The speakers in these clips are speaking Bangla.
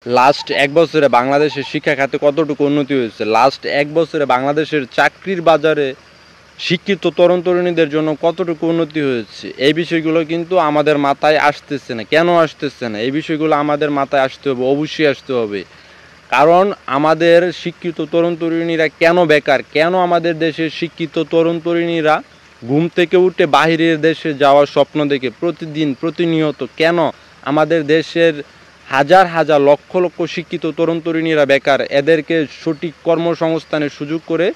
লাস্ট এক বছরে বাংলাদেশের শিক্ষা খাতে কতটুকু উন্নতি হয়েছে, লাস্ট এক বছরে বাংলাদেশের চাকরির বাজারে শিক্ষিত তরুণ তরুণীদের জন্য কতটুকু উন্নতি হয়েছে, এই বিষয়গুলো কিন্তু আমাদের মাথায় আসতেছে না। কেন আসতেছে না? এই বিষয়গুলো আমাদের মাথায় আসতে হবে, অবশ্যই আসতে হবে। কারণ আমাদের শিক্ষিত তরুণ তরুণীরা কেন বেকার, কেন আমাদের দেশের শিক্ষিত তরুণ তরুণীরা ঘুম থেকে উঠে বাহিরের দেশে যাওয়ার স্বপ্ন দেখে প্রতিদিন প্রতিনিয়ত, কেন আমাদের দেশের হাজার হাজার লক্ষ লক্ষ শিক্ষিত তরুণ তরুণীরা বেকার, এদেরকে সঠিক কর্মসংস্থানের সুযোগ করে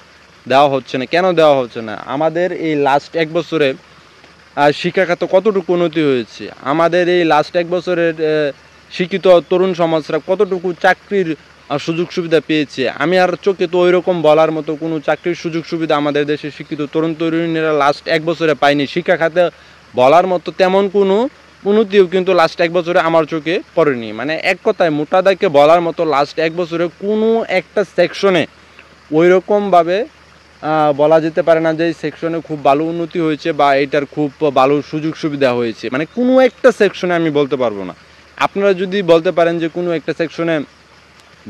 দেওয়া হচ্ছে না? কেন দেওয়া হচ্ছে না? আমাদের এই লাস্ট এক বছরে শিক্ষা খাতে কতটুকু উন্নতি হয়েছে, আমাদের এই লাস্ট এক বছরের শিক্ষিত তরুণ সমাজরা কতটুকু চাকরির সুযোগ সুবিধা পেয়েছে, আমি আর চোখে তো ওই রকম বলার মতো কোনো চাকরির সুযোগ সুবিধা আমাদের দেশের শিক্ষিত তরুণ তরুণীরা লাস্ট এক বছরে পায়নি। শিক্ষা খাতে বলার মতো তেমন কোনো উন্নতিও কিন্তু লাস্ট এক বছরে আমার চোখে পড়েনি। মানে এক কথায় মোটা দাগে বলার মতো লাস্ট এক বছরে কোনো একটা সেকশনে ওই রকমভাবে বলা যেতে পারে না যে এই সেকশনে খুব ভালো উন্নতি হয়েছে বা এটার খুব ভালো সুযোগ সুবিধা হয়েছে। মানে কোনো একটা সেকশনে আমি বলতে পারবো না। আপনারা যদি বলতে পারেন যে কোনো একটা সেকশনে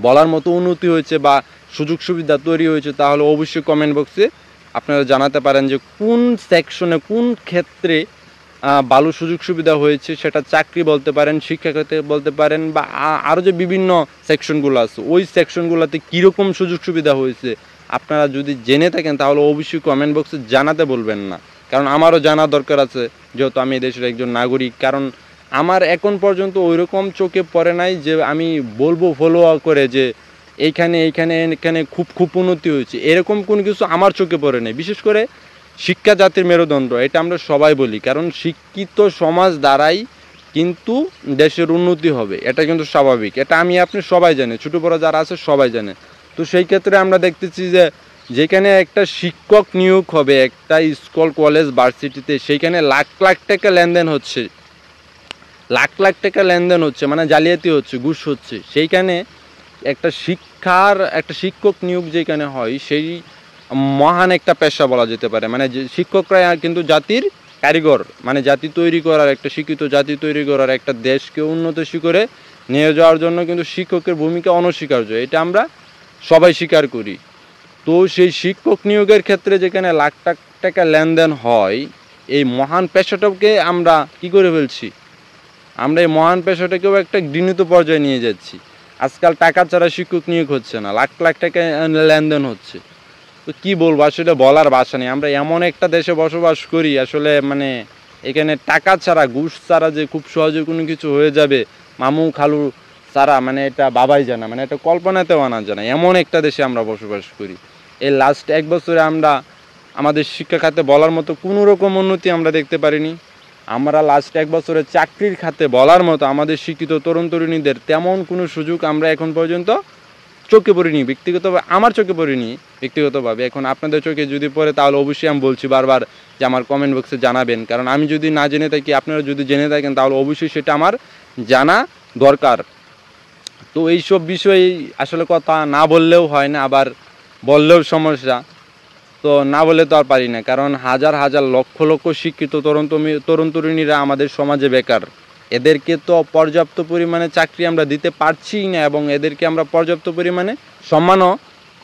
বলার মতো উন্নতি হয়েছে বা সুযোগ সুবিধা তৈরি হয়েছে, তাহলে অবশ্যই কমেন্ট বক্সে আপনারা জানাতে পারেন যে কোন সেকশনে কোন ক্ষেত্রে ভালো সুযোগ সুবিধা হয়েছে। সেটা চাকরি বলতে পারেন, শিক্ষাক্ষেত্রে বলতে পারেন, বা আরও যে বিভিন্ন সেকশনগুলো আছে ওই সেকশনগুলোতে কীরকম সুযোগ সুবিধা হয়েছে আপনারা যদি জেনে থাকেন তাহলে অবশ্যই কমেন্ট বক্সে জানাতে বলবেন না। কারণ আমারও জানা দরকার আছে, যেহেতু আমি দেশের একজন নাগরিক। কারণ আমার এখন পর্যন্ত ওইরকম চোখে পড়ে নাই যে আমি বলবো ফলো করে যে এইখানে এইখানে এখানে খুব খুব উন্নতি হয়েছে, এরকম কোনো কিছু আমার চোখে পড়ে নেই। বিশেষ করে শিক্ষা জাতির মেরুদণ্ড, এটা আমরা সবাই বলি। কারণ শিক্ষিত সমাজ দ্বারাই কিন্তু দেশের উন্নতি হবে, এটা কিন্তু স্বাভাবিক। এটা আমি আপনি সবাই জানি, ছোটো বড়ো যারা আছে সবাই জানে। তো সেই ক্ষেত্রে আমরা দেখতেছি যে যেখানে একটা শিক্ষক নিয়োগ হবে একটা স্কুল কলেজ ভার্সিটিতে, সেইখানে লাখ লাখ টাকা লেনদেন হচ্ছে, লাখ লাখ টাকা লেনদেন হচ্ছে, মানে জালিয়াতি হচ্ছে, ঘুষ হচ্ছে। সেইখানে একটা শিক্ষক নিয়োগ যেখানে হয় সেই মহান একটা পেশা বলা যেতে পারে। মানে যে শিক্ষকরা কিন্তু জাতির কারিগর, মানে জাতি তৈরি করার, একটা শিক্ষিত জাতি তৈরি করার, একটা দেশকে উন্নত শিখরে নিয়ে যাওয়ার জন্য কিন্তু শিক্ষকের ভূমিকা অনস্বীকার্য, এটা আমরা সবাই স্বীকার করি। তো সেই শিক্ষক নিয়োগের ক্ষেত্রে যেখানে লাখ টাকা লেনদেন হয়, এই মহান পেশাটাকে আমরা কি করে ফেলছি, আমরা এই মহান পেশাটাকেও একটা ঘৃণিত পর্যায়ে নিয়ে যাচ্ছি। আজকাল টাকা ছাড়া শিক্ষক নিয়োগ হচ্ছে না, লাখ লাখ টাকা লেনদেন হচ্ছে। তো কী বলবো, আসলে বলার ভাষা নেই। আমরা এমন একটা দেশে বসবাস করি, আসলে মানে এখানে টাকা ছাড়া, ঘুষ ছাড়া যে খুব সহজে কোনো কিছু হয়ে যাবে, মামু খালু ছাড়া, মানে এটা বাবাই জানা, মানে এটা কল্পনাতেও আনা যায় না। এমন একটা দেশে আমরা বসবাস করি। এই লাস্ট এক বছরে আমরা আমাদের শিক্ষা খাতে বলার মতো কোনো রকম উন্নতি আমরা দেখতে পারিনি। আমরা লাস্ট এক বছরে চাকরির খাতে বলার মতো আমাদের শিক্ষিত তরুণ তরুণীদের তেমন কোনো সুযোগ আমরা এখন পর্যন্ত চোখে পড়িনি, ব্যক্তিগতভাবে আমার চোখে পড়িনি ব্যক্তিগতভাবে। এখন আপনাদের চোখে যদি পড়ে তাহলে অবশ্যই আমি বলছি বারবার যে আমার কমেন্ট বক্সে জানাবেন। কারণ আমি যদি না জেনে থাকি, আপনারা যদি জেনে থাকেন, তাহলে অবশ্যই সেটা আমার জানা দরকার। তো এইসব বিষয়ে আসলে কথা না বললেও হয় না, আবার বললেও সমস্যা। তো না বলে তো আর পারি না, কারণ হাজার হাজার লক্ষ লক্ষ শিক্ষিত তরুণ তরুণীরা আমাদের সমাজে বেকার। এদেরকে তো পর্যাপ্ত পরিমাণে চাকরি আমরা দিতে পারছি না, এবং এদেরকে আমরা পর্যাপ্ত পরিমাণে সম্মানও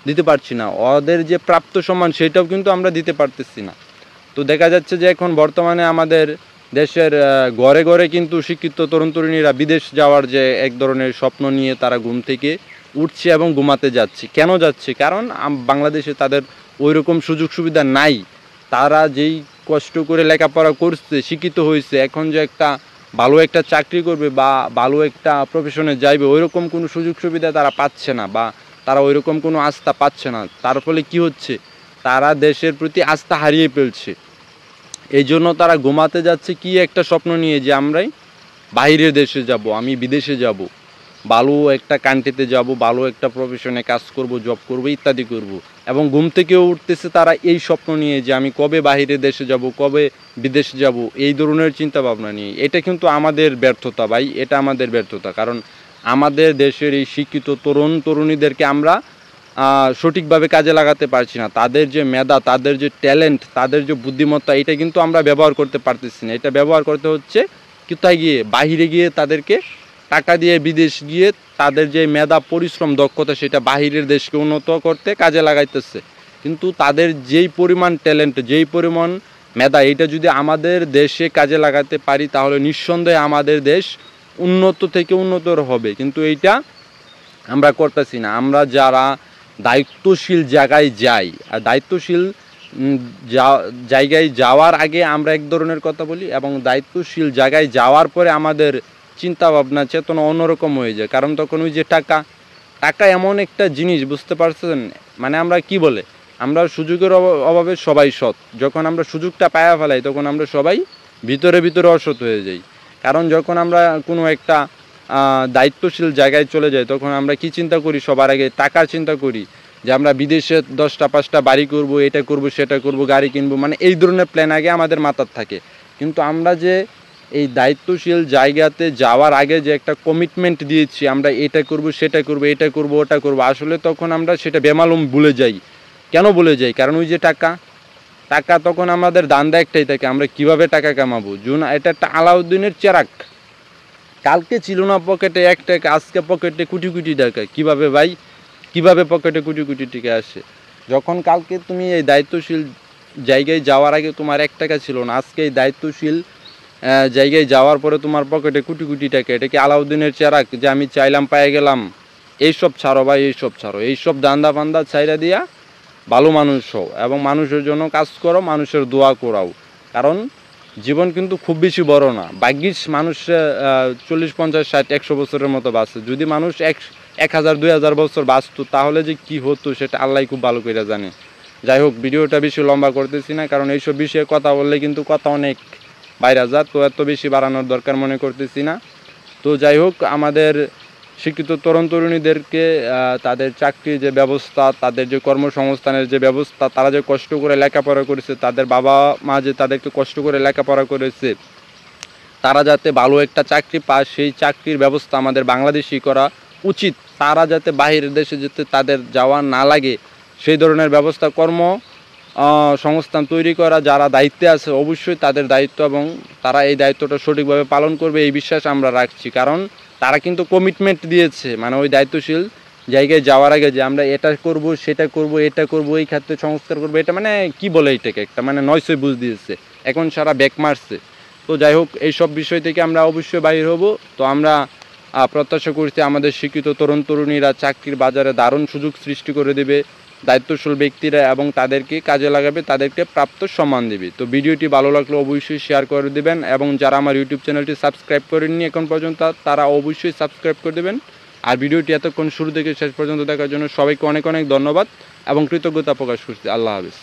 দিতে পারছি না। ওদের যে প্রাপ্ত সম্মান সেটাও কিন্তু আমরা দিতে পারতেছি না। তো দেখা যাচ্ছে যে এখন বর্তমানে আমাদের দেশের ঘরে ঘরে কিন্তু শিক্ষিত তরুণ তরুণীরা বিদেশ যাওয়ার যে এক ধরনের স্বপ্ন নিয়ে তারা ঘুম থেকে উঠছে এবং ঘুমাতে যাচ্ছে। কেন যাচ্ছে? কারণ বাংলাদেশে তাদের ওই রকম সুযোগ সুবিধা নাই। তারা যেই কষ্ট করে লেখাপড়া করছে, শিক্ষিত হয়েছে, এখন যে একটা ভালো একটা চাকরি করবে বা ভালো একটা প্রফেশনে যাইবে, ওই রকম কোনো সুযোগ সুবিধা তারা পাচ্ছে না, বা তারা ওই রকম কোনো আস্থা পাচ্ছে না। তার ফলে কি হচ্ছে, তারা দেশের প্রতি আস্থা হারিয়ে ফেলছে। এই জন্য তারা ঘুমাতে যাচ্ছে কি একটা স্বপ্ন নিয়ে যে আমরাই বাইরের দেশে যাব, আমি বিদেশে যাব, ভালো একটা কান্ট্রিতে যাব, ভালো একটা প্রফেশনে কাজ করব, জব করব, ইত্যাদি করব। এবং ঘুম থেকেও উঠতেছে তারা এই স্বপ্ন নিয়ে যে আমি কবে বাইরের দেশে যাব, কবে বিদেশে যাব, এই ধরনের চিন্তা ভাবনা নিয়ে। এটা কিন্তু আমাদের ব্যর্থতা ভাই, এটা আমাদের ব্যর্থতা। কারণ আমাদের দেশের এই শিক্ষিত তরুণ তরুণীদেরকে আমরা সঠিকভাবে কাজে লাগাতে পারছি না। তাদের যে মেধা, তাদের যে ট্যালেন্ট, তাদের যে বুদ্ধিমত্তা, এটা কিন্তু আমরা ব্যবহার করতে পারতেছি না। এটা ব্যবহার করতে হচ্ছে কোথায় গিয়ে, বাহিরে গিয়ে, তাদেরকে টাকা দিয়ে বিদেশ গিয়ে তাদের যে মেধা পরিশ্রম দক্ষতা সেটা বাহিরের দেশকে উন্নত করতে কাজে লাগাইতেছে, কিন্তু তাদের যেই পরিমাণ ট্যালেন্ট, যেই পরিমাণ মেধা, এটা যদি আমাদের দেশে কাজে লাগাতে পারি তাহলে নিঃসন্দেহে আমাদের দেশ উন্নত থেকে উন্নতর হবে। কিন্তু এইটা আমরা করতেছি না। আমরা যারা দায়িত্বশীল জায়গায় যাই, আর দায়িত্বশীল জায়গায় যাওয়ার আগে আমরা এক ধরনের কথা বলি, এবং দায়িত্বশীল জায়গায় যাওয়ার পরে আমাদের চিন্তা ভাবনা চেতনা অন্যরকম হয়ে যায়। কারণ তখন ওই যে টাকা এমন একটা জিনিস, বুঝতে পারছেন, মানে আমরা কি বলে, আমরা সুযোগের অভাবে সবাই সৎ, যখন আমরা সুযোগটা পায়া ফেলাই তখন আমরা সবাই ভিতরে ভিতরে অসৎ হয়ে যাই। কারণ যখন আমরা কোনো একটা দায়িত্বশীল জায়গায় চলে যাই তখন আমরা কি চিন্তা করি, সবার আগে টাকার চিন্তা করি, যে আমরা বিদেশে 10টা 5টা বাড়ি করব, এটা করব সেটা করব, গাড়ি কিনবো, মানে এই ধরনের প্ল্যান আগে আমাদের মাথার থাকে। কিন্তু আমরা যে এই দায়িত্বশীল জায়গাতে যাওয়ার আগে যে একটা কমিটমেন্ট দিয়েছি, আমরা এটা করব সেটা করব, এটা করব ওটা করব, আসলে তখন আমরা সেটা বেমালুম ভুলে যাই। কেন ভুলে যাই? কারণ ওই যে টাকা তখন আমাদের ধান্দা একটাই থাকে, আমরা কিভাবে টাকা কামাবো। এটা একটা আলাউদ্দিনের চেরাক, কালকে ছিল না পকেটে 1 টাকা, আজকে পকেটে কোটি কোটি টাকা। কিভাবে ভাই, কিভাবে পকেটে কোটি কোটি টাকা আসে? যখন কালকে তুমি এই দায়িত্বশীল জায়গায় যাওয়ার আগে তোমার 1 টাকা ছিল না, আজকে এই দায়িত্বশীল জায়গায় যাওয়ার পরে তোমার পকেটে কোটি কোটি টাকা। এটা কি আলাউদ্দিনের চেরাক যে আমি চাইলাম পেয়ে গেলাম? এইসব ছাড়ো ভাই, এইসব ছাড়ো, এইসব দান্দা ফান্দা ছাইরা দিয়া ভালো মানুষ হও এবং মানুষের জন্য কাজ করো, মানুষের দোয়া করাও। কারণ জীবন কিন্তু খুব বেশি বড় না। ভাগ্যিস মানুষ 40 50 60 100 বছরের মতো বাঁচে। যদি মানুষ 1000 2000 বছর বাঁচতো তাহলে যে কি হতো সেটা আল্লাহ খুব ভালো করে জানে। যাই হোক, ভিডিওটা বেশি লম্বা করতেছি না, কারণ এইসব বিষয়ে কথা বললে কিন্তু কথা অনেক বাইরে যা, তো এত বেশি বাড়ানোর দরকার মনে করতেছি না। তো যাই হোক, আমাদের শিক্ষিত তরুণ তরুণীদেরকে তাদের চাকরির যে ব্যবস্থা, তাদের যে কর্মসংস্থানের যে ব্যবস্থা, তারা যে কষ্ট করে লেখাপড়া করেছে, তাদের বাবা মা যে তাদেরকে কষ্ট করে লেখাপড়া করেছে, তারা যাতে ভালো একটা চাকরি পায় সেই চাকরির ব্যবস্থা আমাদের বাংলাদেশই করা উচিত। তারা যাতে বাহিরের দেশে যেতে তাদের যাওয়া না লাগে সেই ধরনের ব্যবস্থা, সংস্থান তৈরি করা। যারা দায়িত্বে আছে অবশ্যই তাদের দায়িত্ব, এবং তারা এই দায়িত্বটা সঠিকভাবে পালন করবে এই বিশ্বাস আমরা রাখছি। কারণ তারা কিন্তু কমিটমেন্ট দিয়েছে, মানে ওই দায়িত্বশীল জায়গায় যাওয়ার আগে যে আমরা এটা করব সেটা করব, এটা করব, এই খাতে সংস্কার করবো, এটা মানে কি বলে, এটাকে একটা মানে 900 বুঝ দিয়েছে, এখন সারা ব্যাক মারছে। তো যাই হোক, এইসব বিষয় থেকে আমরা অবশ্যই বাইর হব। তো আমরা প্রত্যাশা করছি আমাদের শিক্ষিত তরুণ তরুণীরা চাকরির বাজারে দারুণ সুযোগ সৃষ্টি করে দেবে, দায়িত্বশীল ব্যক্তিরা, এবং তাদেরকে কাজে লাগাবে, তাদেরকে প্রাপ্ত সম্মান দেবে। তো ভিডিওটি ভালো লাগলে অবশ্যই শেয়ার করে দেবেন, এবং যারা আমার ইউটিউব চ্যানেলটি সাবস্ক্রাইব করেননি এখন পর্যন্ত তারা অবশ্যই সাবস্ক্রাইব করে দেবেন। আর ভিডিওটি এতক্ষণ শুরু থেকে শেষ পর্যন্ত দেখার জন্য সবাইকে অনেক অনেক ধন্যবাদ এবং কৃতজ্ঞতা প্রকাশ করছি। আল্লাহ হাফেজ।